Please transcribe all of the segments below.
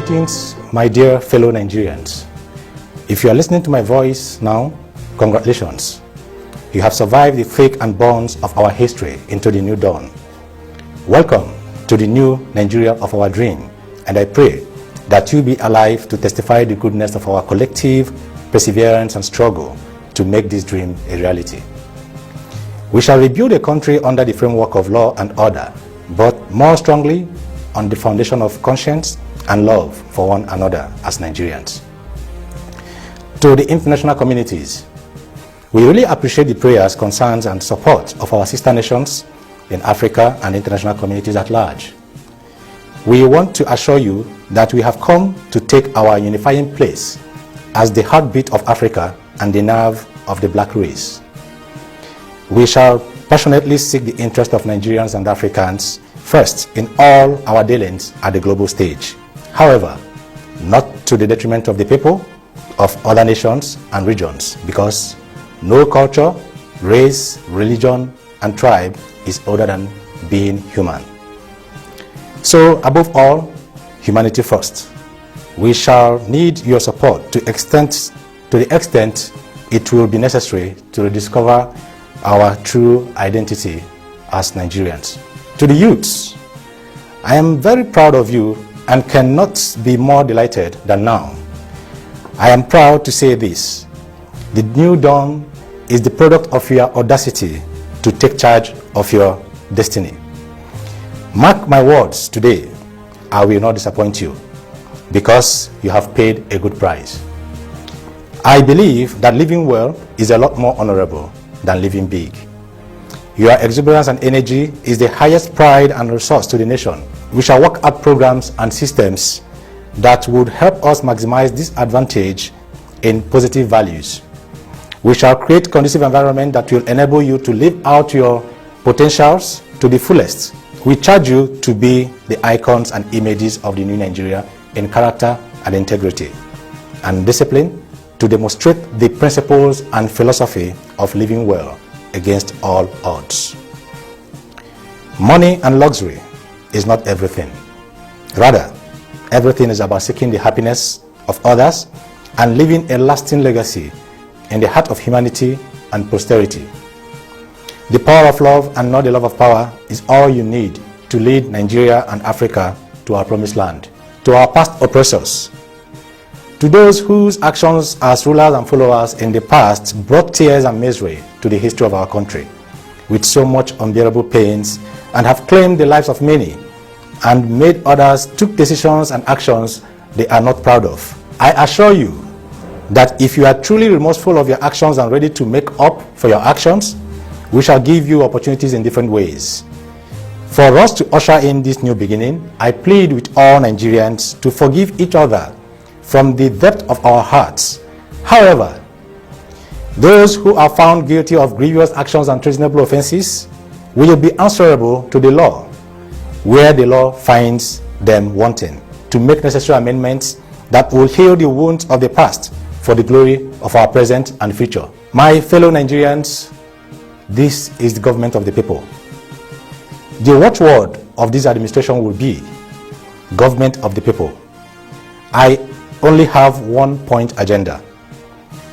Greetings, my dear fellow Nigerians. If you are listening to my voice now, congratulations. You have survived the fake and bonds of our history into the new dawn. Welcome to the new Nigeria of our dream, and I pray that you be alive to testify the goodness of our collective perseverance and struggle to make this dream a reality. We shall rebuild a country under the framework of law and order, but more strongly on the foundation of conscience and love for one another as Nigerians. To the international communities, we really appreciate the prayers, concerns, and support of our sister nations in Africa and international communities at large. We want to assure you that we have come to take our unifying place as the heartbeat of Africa and the nerve of the black race. We shall passionately seek the interest of Nigerians and Africans first in all our dealings at the global stage. However, not to the detriment of the people of other nations and regions, because no culture, race, religion, and tribe is older than being human. So, above all, humanity first. We shall need your support to the extent it will be necessary to rediscover our true identity as Nigerians. To the youths, I am very proud of you and cannot be more delighted than now. I am proud to say this: the new dawn is the product of your audacity to take charge of your destiny. Mark my words today, I will not disappoint you, because you have paid a good price. I believe that living well is a lot more honorable than living big. Your exuberance and energy is the highest pride and resource to the nation. We shall work out programs and systems that would help us maximize this advantage in positive values. We shall create conducive environment that will enable you to live out your potentials to the fullest. We charge you to be the icons and images of the new Nigeria in character and integrity, and discipline to demonstrate the principles and philosophy of living well against all odds. Money and luxury is not everything. Rather, everything is about seeking the happiness of others and leaving a lasting legacy in the heart of humanity and posterity. The power of love and not the love of power is all you need to lead Nigeria and Africa to our promised land. To our past oppressors, to those whose actions as rulers and followers in the past brought tears and misery to the history of our country with so much unbearable pains, and have claimed the lives of many and made others took decisions and actions they are not proud of. I assure you that if you are truly remorseful of your actions and ready to make up for your actions, we shall give you opportunities in different ways. For us to usher in this new beginning, I plead with all Nigerians to forgive each other from the depth of our hearts. However, those who are found guilty of grievous actions and treasonable offenses will be answerable to the law, where the law finds them wanting, to make necessary amendments that will heal the wounds of the past for the glory of our present and future. My fellow Nigerians, this is the government of the people. The watchword of this administration will be government of the people. I only have one point agenda,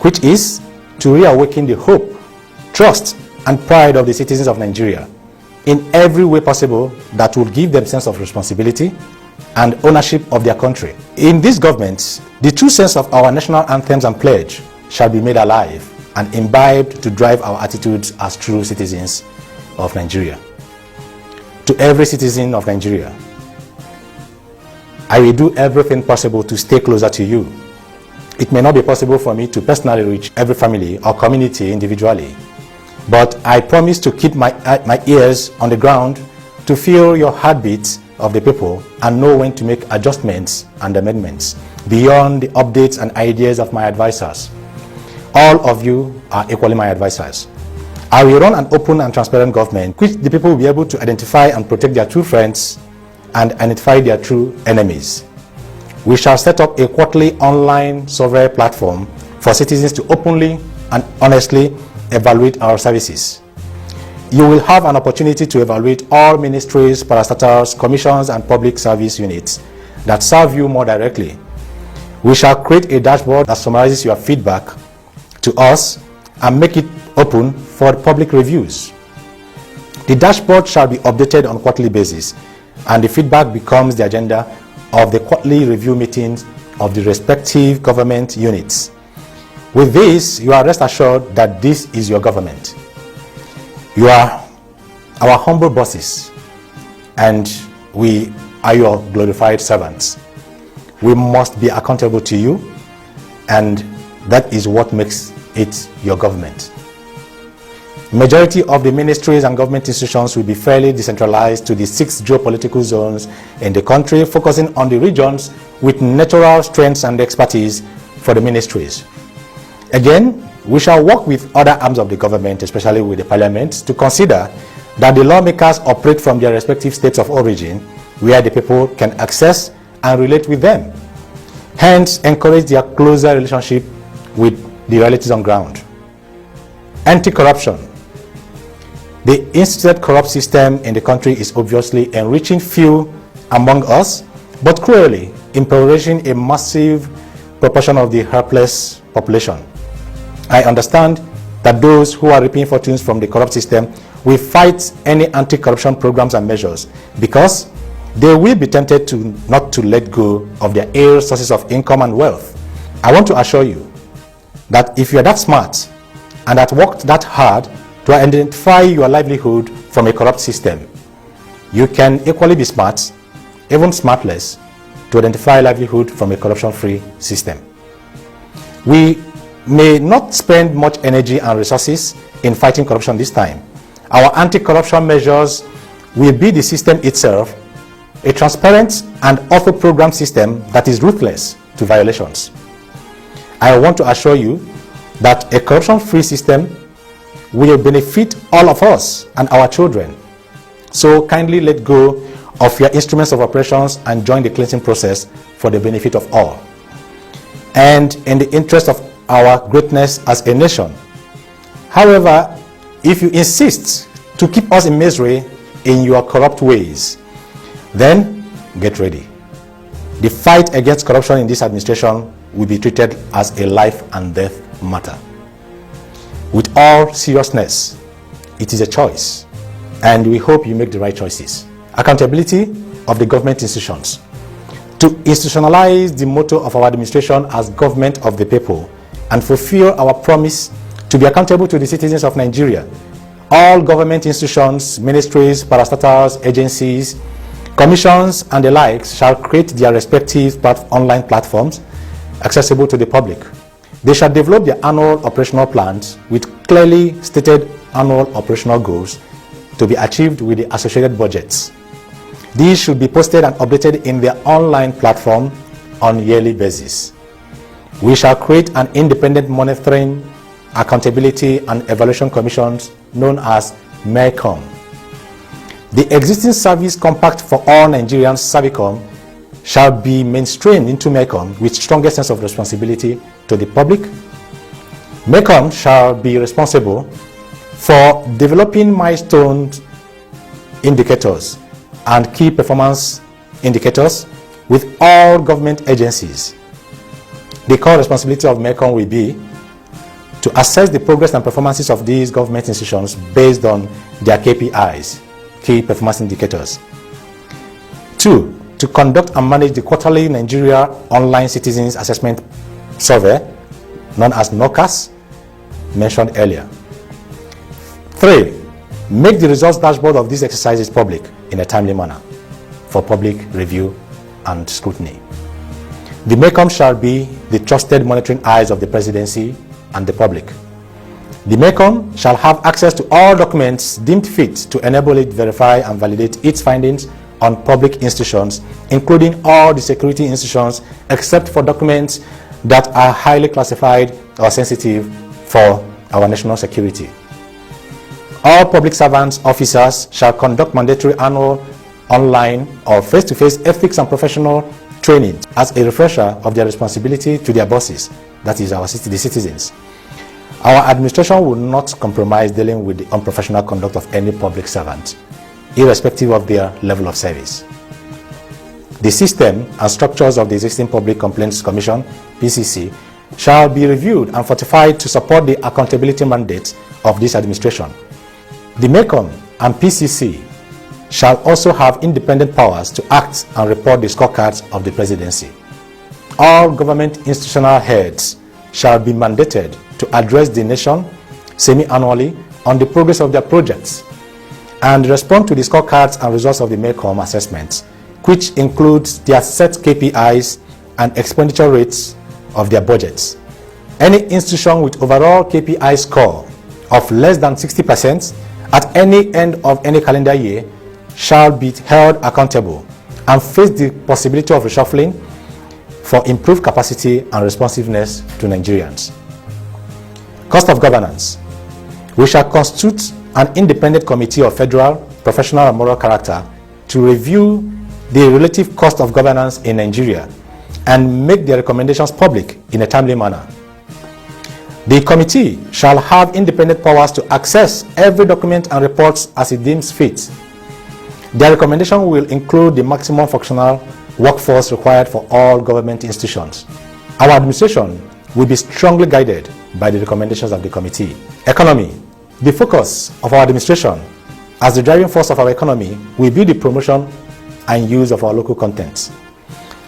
which is to reawaken the hope, trust, and pride of the citizens of Nigeria in every way possible that would give them sense of responsibility and ownership of their country. In this government, the true sense of our national anthems and pledge shall be made alive and imbibed to drive our attitudes as true citizens of Nigeria. To every citizen of Nigeria, I will do everything possible to stay closer to you. It may not be possible for me to personally reach every family or community individually, but I promise to keep my ears on the ground to feel your heartbeats of the people and know when to make adjustments and amendments beyond the updates and ideas of my advisors. All of you are equally my advisors. I will run an open and transparent government which the people will be able to identify and protect their true friends and identify their true enemies. We shall set up a quarterly online survey platform for citizens to openly and honestly evaluate our services. You will have an opportunity to evaluate all ministries, parastatals, commissions, and public service units that serve you more directly. We shall create a dashboard that summarizes your feedback to us and make it open for public reviews. The dashboard shall be updated on a quarterly basis, and the feedback becomes the agenda of the quarterly review meetings of the respective government units. With this, you are rest assured that this is your government. You are our humble bosses, and we are your glorified servants. We must be accountable to you, and that is what makes it your government. Majority of the ministries and government institutions will be fairly decentralized to the 6 geopolitical zones in the country, focusing on the regions with natural strengths and expertise for the ministries. Again, we shall work with other arms of the government, especially with the parliament, to consider that the lawmakers operate from their respective states of origin, where the people can access and relate with them. Hence, encourage their closer relationship with the realities on ground. Anti-corruption. The instituted corrupt system in the country is obviously enriching few among us, but cruelly impoverishing a massive proportion of the helpless population. I understand that those who are reaping fortunes from the corrupt system will fight any anti-corruption programs and measures because they will be tempted not to let go of their air sources of income and wealth. I want to assure you that if you are that smart and that worked that hard to identify your livelihood from a corrupt system, you can equally be smart, even smartless, to identify livelihood from a corruption-free system. We may not spend much energy and resources in fighting corruption this time. Our anti-corruption measures will be the system itself, a transparent and author program system that is ruthless to violations. I want to assure you that a corruption-free system will benefit all of us and our children. So kindly let go of your instruments of operations and join the cleansing process for the benefit of all, and in the interest of our greatness as a nation. However, if you insist to keep us in misery in your corrupt ways, then get ready. The fight against corruption in this administration will be treated as a life and death matter. With all seriousness, it is a choice, and we hope you make the right choices. Accountability of the government institutions. To institutionalize the motto of our administration as government of the people and fulfill our promise to be accountable to the citizens of Nigeria, all government institutions, ministries, parastatals, agencies, commissions, and the likes shall create their respective online platforms accessible to the public. They shall develop their annual operational plans with clearly stated annual operational goals to be achieved with the associated budgets. These should be posted and updated in their online platform on a yearly basis. We shall create an independent monitoring, accountability, and evaluation commissions known as MECOM. The existing service compact for all Nigerians, Servicom, shall be mainstreamed into MECOM with strongest sense of responsibility to the public. MECOM shall be responsible for developing milestone indicators and key performance indicators with all government agencies. The core responsibility of MECOM will be to assess the progress and performances of these government institutions based on their KPIs, key performance indicators. 2, to conduct and manage the quarterly Nigeria Online Citizens Assessment Survey, known as NOCAS, mentioned earlier. 3, make the results dashboard of these exercises public in a timely manner for public review and scrutiny. The MECOM shall be the trusted monitoring eyes of the presidency and the public. The MECOM shall have access to all documents deemed fit to enable it verify and validate its findings on public institutions, including all the security institutions, except for documents that are highly classified or sensitive for our national security. All public servants, officers shall conduct mandatory annual online or face-to-face ethics and professional training as a refresher of their responsibility to their bosses, that is the citizens. Our administration will not compromise dealing with the unprofessional conduct of any public servant, irrespective of their level of service. The system and structures of the existing Public Complaints Commission, PCC, shall be reviewed and fortified to support the accountability mandate of this administration. The MECOM and PCC shall also have independent powers to act and report the scorecards of the presidency. All government institutional heads shall be mandated to address the nation semi-annually on the progress of their projects and respond to the scorecards and results of the MECOM assessments, which includes their set KPIs and expenditure rates of their budgets. Any institution with overall KPI score of less than 60% at any end of any calendar year shall be held accountable and face the possibility of reshuffling for improved capacity and responsiveness to Nigerians. Cost of governance. We shall constitute an independent committee of federal, professional, and moral character to review the relative cost of governance in Nigeria and make their recommendations public in a timely manner. The committee shall have independent powers to access every document and reports as it deems fit. Their recommendation will include the maximum functional workforce required for all government institutions. Our administration will be strongly guided by the recommendations of the committee. Economy. The focus of our administration as the driving force of our economy will be the promotion and use of our local contents.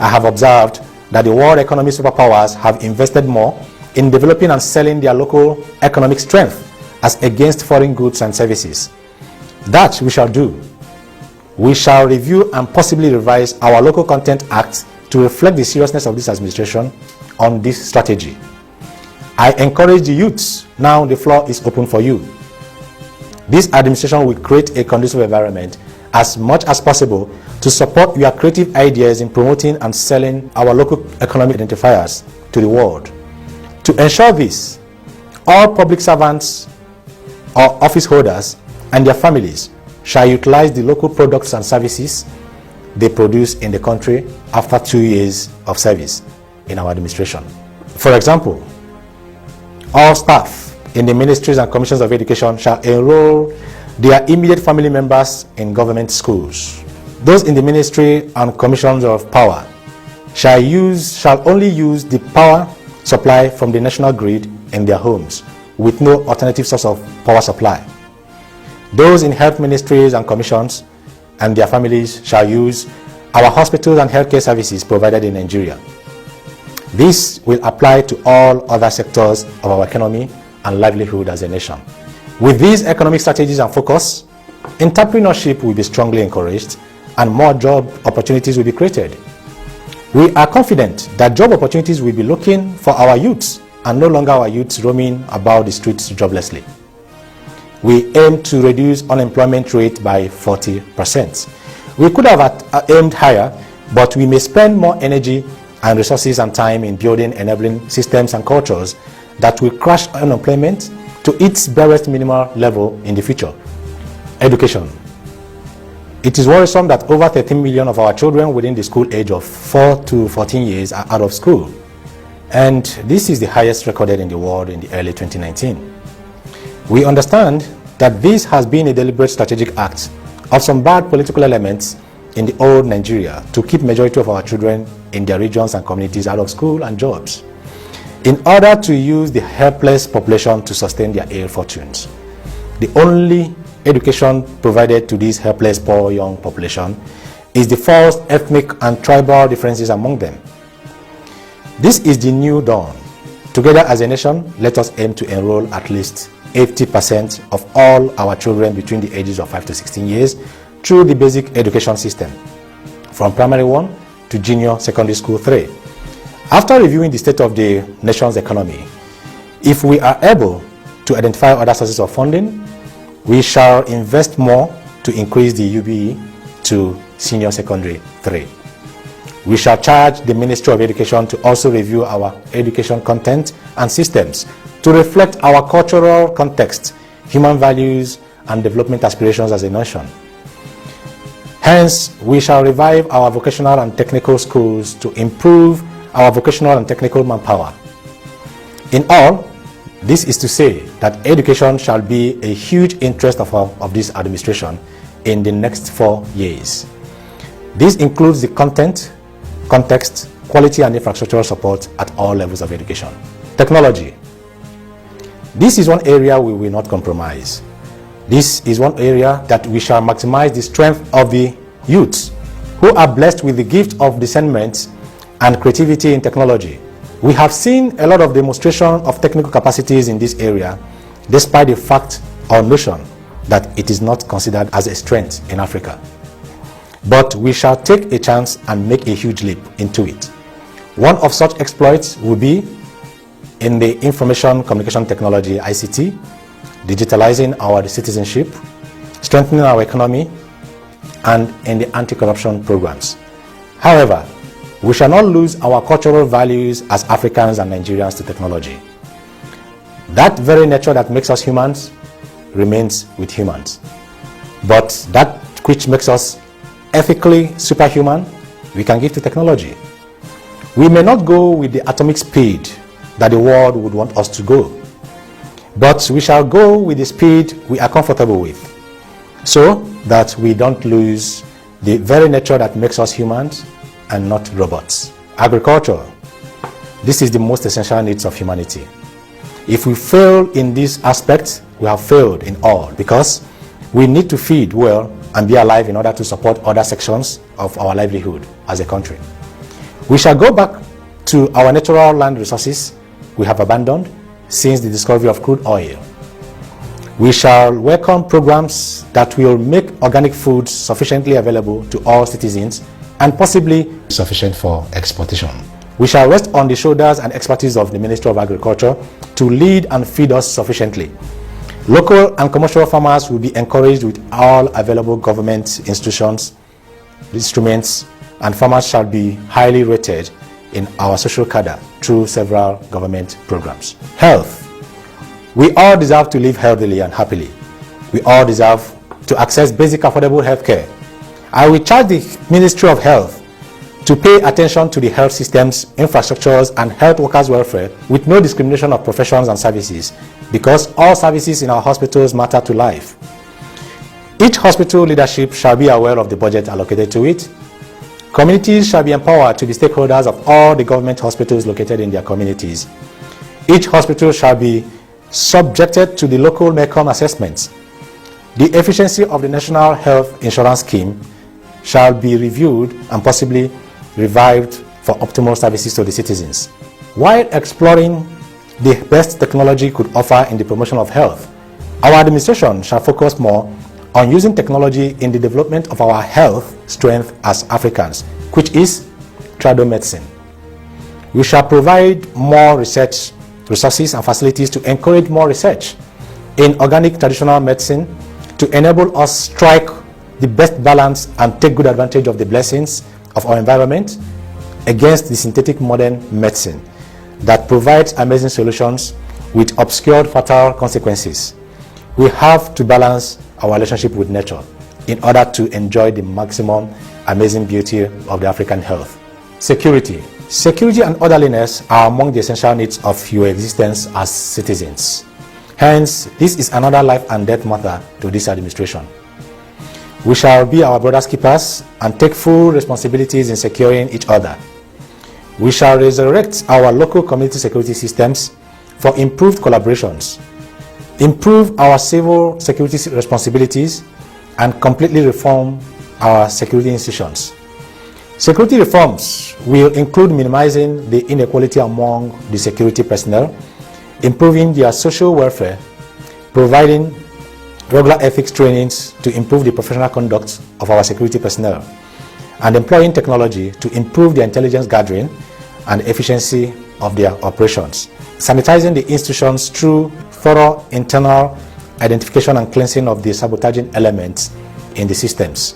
I have observed that the world economy superpowers have invested more in developing and selling their local economic strength as against foreign goods and services. That we shall do. We shall review and possibly revise our Local Content Act to reflect the seriousness of this administration on this strategy. I encourage the youths. Now the floor is open for you. This administration will create a conducive environment as much as possible to support your creative ideas in promoting and selling our local economic identifiers to the world. To ensure this, all public servants or office holders and their families shall utilize the local products and services they produce in the country after 2 years of service in our administration. For example, all staff in the ministries and commissions of education shall enroll their immediate family members in government schools. Those in the ministry and commissions of power shall only use the power supply from the national grid in their homes with no alternative source of power supply. Those in health ministries and commissions and their families shall use our hospitals and healthcare services provided in Nigeria. This will apply to all other sectors of our economy and livelihood as a nation. With these economic strategies and focus, entrepreneurship will be strongly encouraged and more job opportunities will be created. We are confident that job opportunities will be looking for our youths and no longer our youths roaming about the streets joblessly. We aim to reduce unemployment rate by 40%. We could have aimed higher, but we may spend more energy and resources and time in building enabling systems and cultures that will crush unemployment to its barest minimal level in the future. Education. It is worrisome that over 13 million of our children within the school age of 4 to 14 years are out of school. And this is the highest recorded in the world in the early 2019. We understand that this has been a deliberate strategic act of some bad political elements in the old Nigeria to keep majority of our children in their regions and communities out of school and jobs, in order to use the helpless population to sustain their ill fortunes. The only education provided to this helpless poor young population is the false ethnic and tribal differences among them. This is the new dawn. Together as a nation, let us aim to enroll at least 80% of all our children between the ages of 5 to 16 years through the basic education system, from primary 1 to junior secondary school 3. After reviewing the state of the nation's economy, if we are able to identify other sources of funding, we shall invest more to increase the UBE to senior secondary 3. We shall charge the Ministry of Education to also review our education content and systems to reflect our cultural context, human values, and development aspirations as a nation. Hence, we shall revive our vocational and technical schools to improve our vocational and technical manpower. In all, this is to say that education shall be a huge interest of this administration in the next 4 years. This includes the content, context, quality and infrastructural support at all levels of education. Technology. This is one area we will not compromise. This is one area that we shall maximize the strength of the youths who are blessed with the gift of discernment and creativity in technology. We have seen a lot of demonstration of technical capacities in this area, despite the fact or notion that it is not considered as a strength in Africa. But we shall take a chance and make a huge leap into it. One of such exploits will be in the information communication technology ICT, digitalizing our citizenship, strengthening our economy, and in the anti-corruption programs. However, we shall not lose our cultural values as Africans and Nigerians to technology. That very nature that makes us humans remains with humans. But that which makes us ethically superhuman, we can give to technology. We may not go with the atomic speed that the world would want us to go, but we shall go with the speed we are comfortable with, so that we don't lose the very nature that makes us humans and not robots. Agriculture. This is the most essential needs of humanity. If we fail in this aspect, we have failed in all, because we need to feed well and be alive in order to support other sections of our livelihood as a country. We shall go back to our natural land resources we have abandoned since the discovery of crude oil. We shall welcome programs that will make organic food sufficiently available to all citizens and possibly sufficient for exportation. We shall rest on the shoulders and expertise of the Ministry of Agriculture to lead and feed us sufficiently. Local and commercial farmers will be encouraged with all available government institutions, instruments, and farmers shall be highly rated in our social cadre through several government programs. Health. We all deserve to live healthily and happily. We all deserve to access basic affordable health care. I will charge the Ministry of Health to pay attention to the health systems, infrastructures, and health workers' welfare with no discrimination of professions and services, because all services in our hospitals matter to life. Each hospital leadership shall be aware of the budget allocated to it. Communities shall be empowered to be stakeholders of all the government hospitals located in their communities. Each hospital shall be subjected to the local MECOM assessments. The efficiency of the National Health Insurance Scheme shall be reviewed and possibly revived for optimal services to the citizens. While exploring the best technology could offer in the promotion of health, our administration shall focus more on using technology in the development of our health strength as Africans, which is tradomedicine. We shall provide more research resources and facilities to encourage more research in organic traditional medicine to enable us strike the best balance and take good advantage of the blessings of our environment against the synthetic modern medicine that provides amazing solutions with obscured fatal consequences. We have to balance our relationship with nature in order to enjoy the maximum amazing beauty of the African health. Security. Security and orderliness are among the essential needs of your existence as citizens. Hence, this is another life and death matter to this administration. We shall be our brother's keepers and take full responsibilities in securing each other. We shall resurrect our local community security systems for improved collaborations, improve our civil security responsibilities, and completely reform our security institutions. Security reforms will include minimizing the inequality among the security personnel, improving their social welfare, providing regular ethics trainings to improve the professional conduct of our security personnel, and employing technology to improve their intelligence gathering and efficiency of their operations. Sanitizing the institutions through thorough internal identification and cleansing of the sabotaging elements in the systems,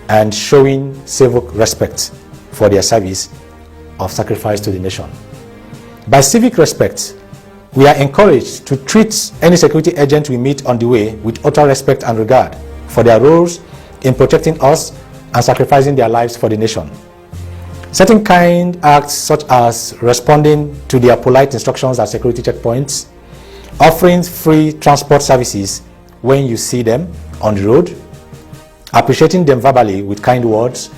and showing civic respect for their service of sacrifice to the nation. By civic respect, we are encouraged to treat any security agent we meet on the way with utter respect and regard for their roles in protecting us and sacrificing their lives for the nation. Certain kind acts such as responding to their polite instructions at security checkpoints, offering free transport services when you see them on the road, appreciating them verbally with kind words,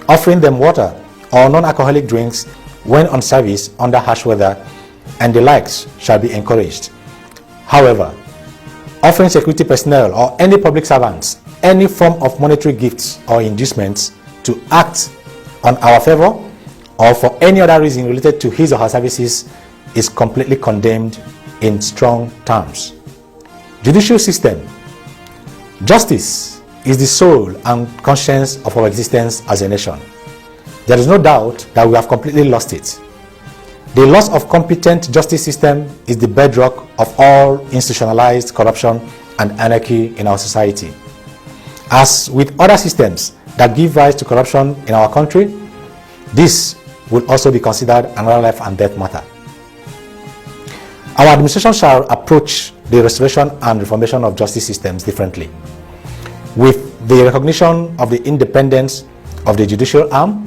offering them water or non-alcoholic drinks when on service under harsh weather, and the likes shall be encouraged. However, offering security personnel or any public servants any form of monetary gifts or inducements to act on our favor or for any other reason related to his or her services is completely condemned in strong terms. Judicial system. Justice is the soul and conscience of our existence as a nation. There is no doubt that we have completely lost it. The loss of competent justice system is the bedrock of all institutionalized corruption and anarchy in our society. As with other systems that give rise to corruption in our country, this will also be considered another life and death matter. Our administration shall approach the restoration and reformation of justice systems differently, with the recognition of the independence of the judicial arm.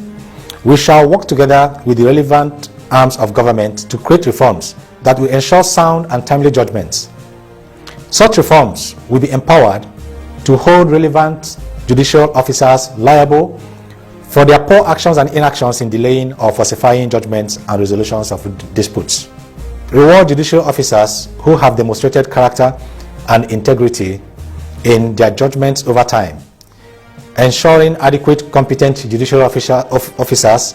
We shall work together with the relevant arms of government to create reforms that will ensure sound and timely judgments. Such reforms will be empowered to hold relevant judicial officers liable for their poor actions and inactions in delaying or falsifying judgments and resolutions of disputes. Reward judicial officers who have demonstrated character and integrity in their judgments over time, ensuring adequate competent judicial officers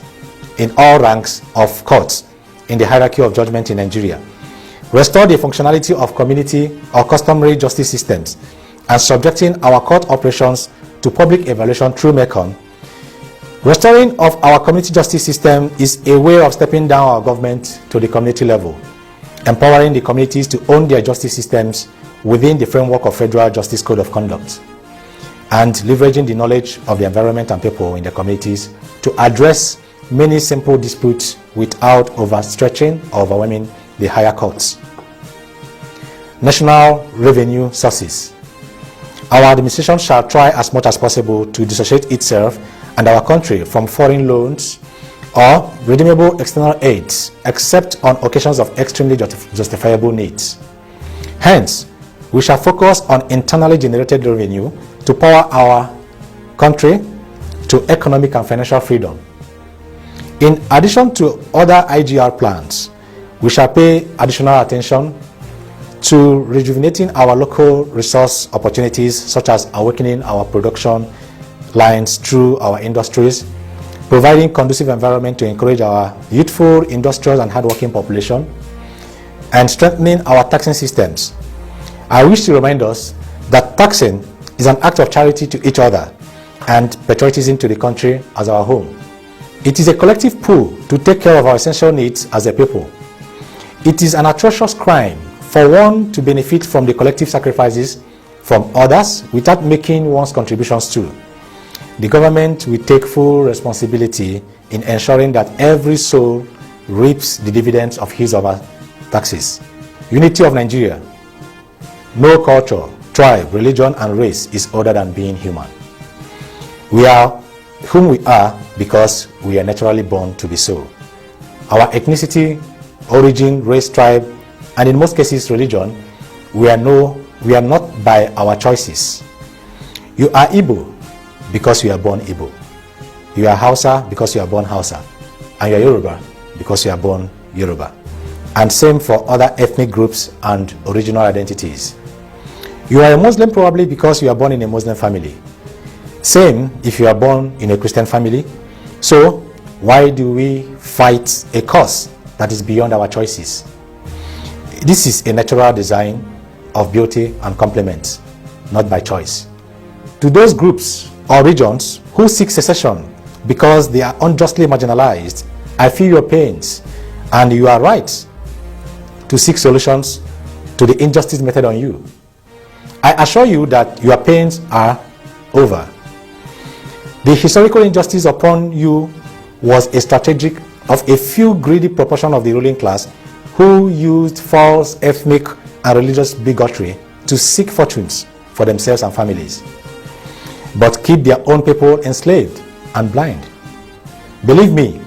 in all ranks of courts in the hierarchy of judgment in Nigeria. Restore the functionality of community or customary justice systems and subjecting our court operations to public evaluation through MECON. Restoring of our community justice system is a way of stepping down our government to the community level, empowering the communities to own their justice systems within the framework of Federal Justice Code of Conduct, and leveraging the knowledge of the environment and people in the communities to address many simple disputes without overstretching or overwhelming the higher courts. National revenue sources. Our administration shall try as much as possible to dissociate itself and our country from foreign loans or redeemable external aids, except on occasions of extremely justifiable needs. Hence, we shall focus on internally generated revenue to power our country to economic and financial freedom. In addition to other IGR plans, we shall pay additional attention to rejuvenating our local resource opportunities, such as awakening our production lines through our industries, providing conducive environment to encourage our youthful, industrious and hardworking population, and strengthening our taxing systems. I wish to remind us that taxing is an act of charity to each other and patriotism to the country as our home. It is a collective pull to take care of our essential needs as a people. It is an atrocious crime for one to benefit from the collective sacrifices from others without making one's contributions too. The government will take full responsibility in ensuring that every soul reaps the dividends of his or her taxes. Unity of Nigeria. No culture, tribe, religion, and race is other than being human. We are whom we are because we are naturally born to be so. Our ethnicity, origin, race, tribe, and in most cases religion, we are not by our choices. You are Igbo because you are born Igbo. You are Hausa because you are born Hausa. And you are Yoruba because you are born Yoruba. And same for other ethnic groups and original identities. You are a Muslim probably because you are born in a Muslim family. Same if you are born in a Christian family. So why do we fight a cause that is beyond our choices? This is a natural design of beauty and complement, not by choice. To those groups or regions who seek secession because they are unjustly marginalized, I feel your pains, and you are right to seek solutions to the injustice meted on you. I assure you that your pains are over. The historical injustice upon you was a strategic of a few greedy proportion of the ruling class who used false ethnic and religious bigotry to seek fortunes for themselves and families, but keep their own people enslaved and blind. Believe me,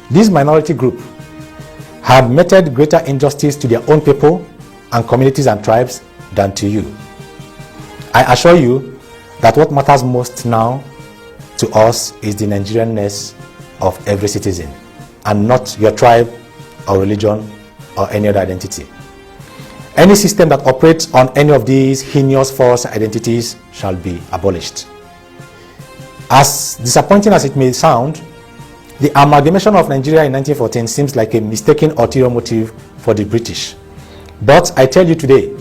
this minority group had meted greater injustice to their own people and communities and tribes than to you. I assure you that what matters most now to us is the Nigerianness of every citizen, and not your tribe or religion or any other identity. Any system that operates on any of these heinous false identities shall be abolished. As disappointing as it may sound, the amalgamation of Nigeria in 1914 seems like a mistaken ulterior motive for the British. But I tell you today,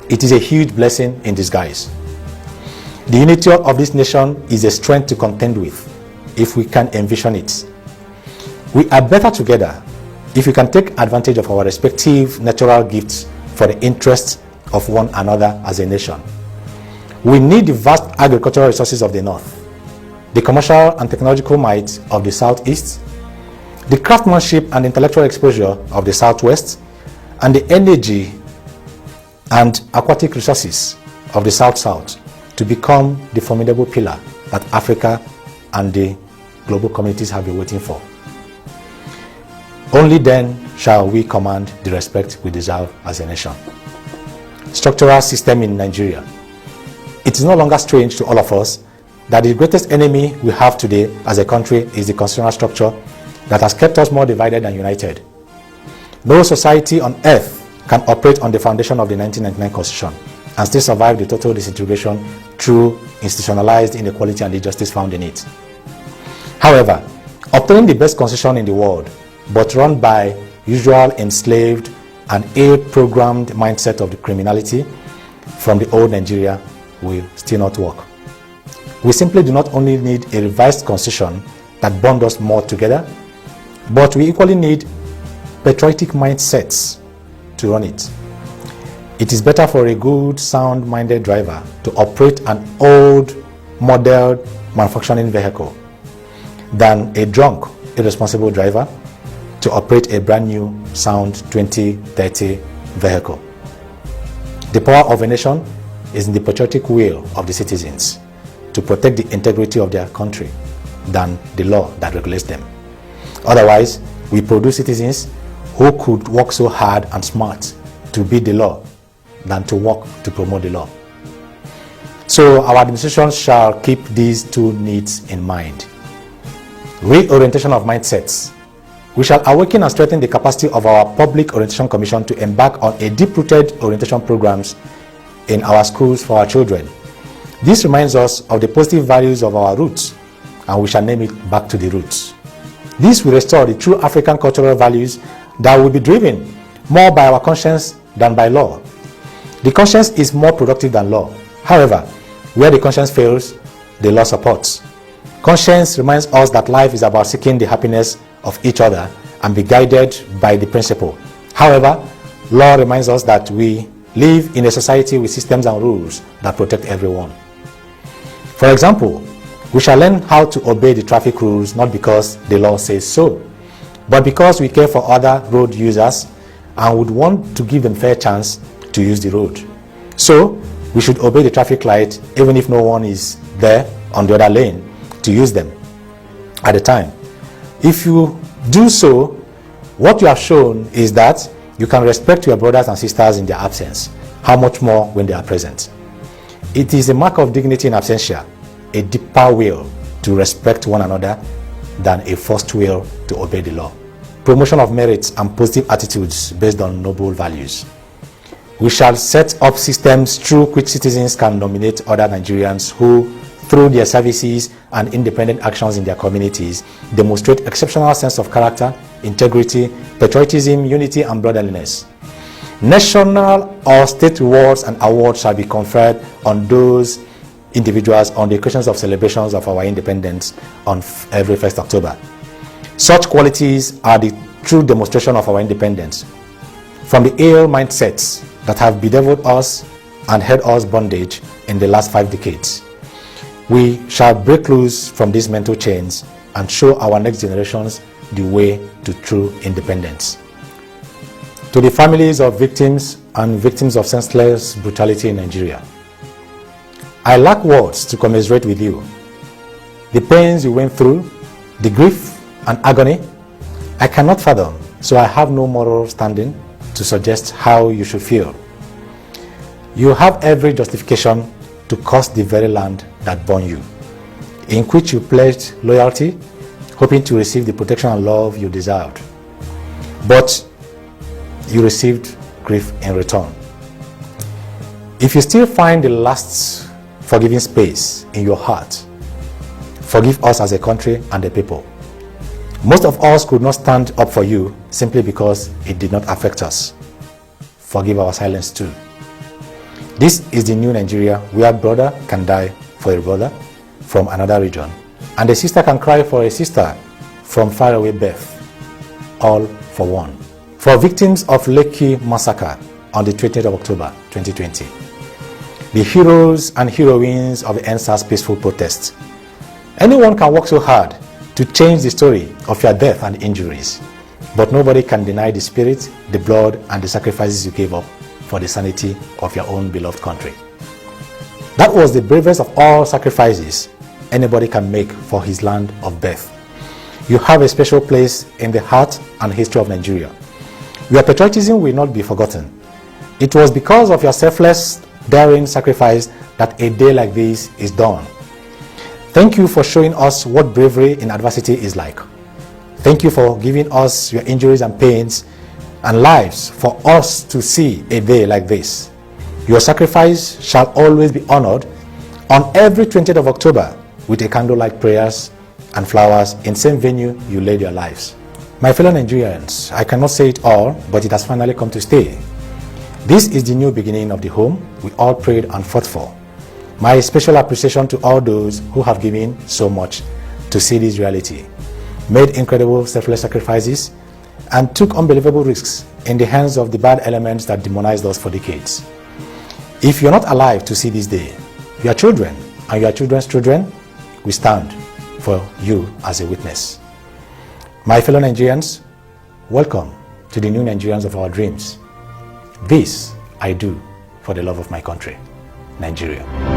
it is a huge blessing in disguise. The unity of this nation is a strength to contend with, if we can envision it. We are better together if we can take advantage of our respective natural gifts for the interests of one another as a nation. We need the vast agricultural resources of the North, the commercial and technological might of the Southeast, the craftsmanship and intellectual exposure of the Southwest, and the energy and aquatic resources of the South-South to become the formidable pillar that Africa and the global communities have been waiting for. Only then shall we command the respect we deserve as a nation. Structural system in Nigeria. It is no longer strange to all of us that the greatest enemy we have today as a country is the constitutional structure that has kept us more divided than united. No society on earth can operate on the foundation of the 1999 Constitution and still survive the total disintegration through institutionalized inequality and injustice found in it. However, obtaining the best constitution in the world, but run by usual enslaved and ill-programmed mindset of the criminality from the old Nigeria will still not work. We simply do not only need a revised constitution that bonds us more together, but we equally need patriotic mindsets to run it. It is better for a good, sound-minded driver to operate an old, modeled manufacturing vehicle than a drunk, irresponsible driver to operate a brand new, sound 2030 vehicle. The power of a nation is in the patriotic will of the citizens to protect the integrity of their country than the law that regulates them. Otherwise, we produce citizens who could work so hard and smart to beat the law than to work to promote the law. So our administration shall keep these two needs in mind. Reorientation of mindsets. We shall awaken and strengthen the capacity of our Public Orientation Commission to embark on a deep-rooted orientation programs in our schools for our children. This reminds us of the positive values of our roots, and we shall name it Back to the Roots. This will restore the true African cultural values that will be driven more by our conscience than by law. The conscience is more productive than law. However, where the conscience fails, the law supports. Conscience reminds us that life is about seeking the happiness of each other and be guided by the principle. However, law reminds us that we live in a society with systems and rules that protect everyone. For example, we shall learn how to obey the traffic rules not because the law says so, but because we care for other road users and would want to give them fair chance to use the road. So, we should obey the traffic light even if no one is there on the other lane to use them at the time. If you do so, what you have shown is that you can respect your brothers and sisters in their absence. How much more when they are present? It is a mark of dignity in absentia, a deeper will to respect one another than a forced will to obey the law. Promotion of merits and positive attitudes based on noble values. We shall set up systems through which citizens can nominate other Nigerians who, through their services and independent actions in their communities, demonstrate exceptional sense of character, integrity, patriotism, unity, and brotherliness. National or state rewards and awards shall be conferred on those individuals on the occasions of celebrations of our independence on every 1st October. Such qualities are the true demonstration of our independence. From the ill mindsets that have bedeviled us and held us bondage in the last 5 decades, we shall break loose from these mental chains and show our next generations the way to true independence. To the families of victims and victims of senseless brutality in Nigeria, I lack words to commiserate with you. The pains you went through, the grief and agony, I cannot fathom, so I have no moral standing to suggest how you should feel. You have every justification to curse the very land that bore you. in which you pledged loyalty, hoping to receive the protection and love you deserved. But you received grief in return. If you still find the last forgiving space in your heart, forgive us as a country and a people. Most of us could not stand up for you simply because it did not affect us. Forgive our silence too. This is the new Nigeria where a brother can die for a brother from another region, and a sister can cry for a sister from faraway birth, all for one. For victims of Lekki massacre on the 20th of October 2020, the heroes and heroines of the NSAS peaceful protest, anyone can work so hard to change the story of your death and injuries, but nobody can deny the spirit, the blood, and the sacrifices you gave up for the sanity of your own beloved country. That was the bravest of all sacrifices anybody can make for his land of birth. You have a special place in the heart and history of Nigeria. Your patriotism will not be forgotten. It was because of your selfless, daring sacrifice that a day like this is done. Thank you for showing us what bravery in adversity is like. Thank you for giving us your injuries and pains and lives for us to see a day like this. Your sacrifice shall always be honored on every 20th of October with a candlelight prayers and flowers in same venue you laid your lives. My fellow Nigerians, I cannot say it all, but it has finally come to stay. This is the new beginning of the home we all prayed and fought for. My special appreciation to all those who have given so much to see this reality, made incredible selfless sacrifices, and took unbelievable risks in the hands of the bad elements that demonized us for decades. If you're not alive to see this day, your children and your children's children will stand for you as a witness. My fellow Nigerians, welcome to the new Nigerians of our dreams. This I do for the love of my country, Nigeria.